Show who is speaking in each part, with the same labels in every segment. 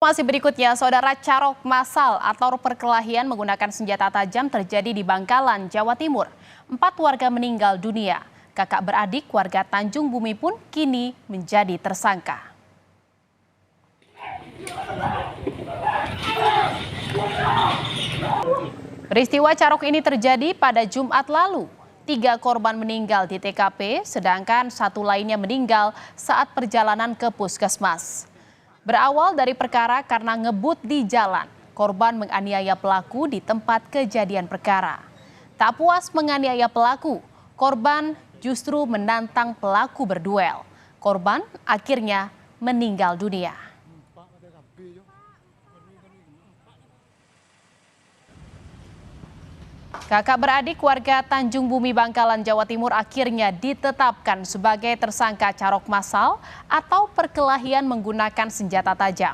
Speaker 1: Masih berikutnya, saudara, carok massal atau perkelahian menggunakan senjata tajam terjadi di Bangkalan, Jawa Timur. 4 warga meninggal dunia. Kakak beradik warga Tanjung Bumi pun kini menjadi tersangka. Peristiwa carok ini terjadi pada Jumat lalu. 3 korban meninggal di TKP, sedangkan 1 lainnya meninggal saat perjalanan ke puskesmas. Berawal dari perkara karena ngebut di jalan, korban menganiaya pelaku di tempat kejadian perkara. Tak puas menganiaya pelaku, korban justru menantang pelaku berduel. Korban akhirnya meninggal dunia. Kakak beradik warga Tanjung Bumi Bangkalan, Jawa Timur akhirnya ditetapkan sebagai tersangka carok massal atau perkelahian menggunakan senjata tajam.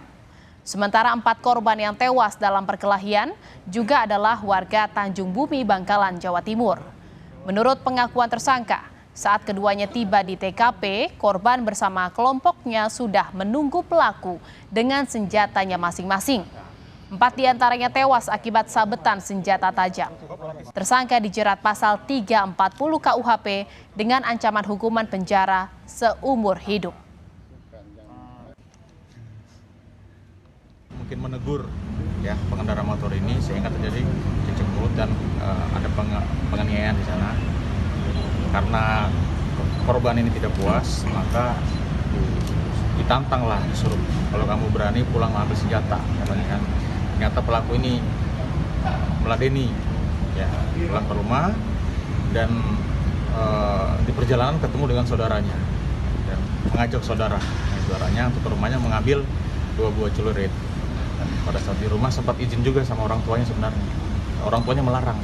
Speaker 1: Sementara 4 korban yang tewas dalam perkelahian juga adalah warga Tanjung Bumi Bangkalan, Jawa Timur. Menurut pengakuan tersangka, saat keduanya tiba di TKP, korban bersama kelompoknya sudah menunggu pelaku dengan senjatanya masing-masing. 4 diantaranya tewas akibat sabetan senjata tajam. Tersangka dijerat pasal 340 KUHP dengan ancaman hukuman penjara seumur hidup.
Speaker 2: Mungkin menegur ya pengendara motor ini sehingga terjadi cekcok mulut dan ada penganiayaan di sana. Karena korban ini tidak puas, maka ditantanglah, disuruh kalau kamu berani pulang ambil senjata. Ternyata pelaku ini meladeni, ya, pulang ke rumah dan di perjalanan ketemu dengan saudaranya dan mengajak saudaranya untuk ke rumahnya mengambil 2 buah celurit. Dan pada saat di rumah sempat izin juga sama orang tuanya sebenarnya. Orang tuanya melarang.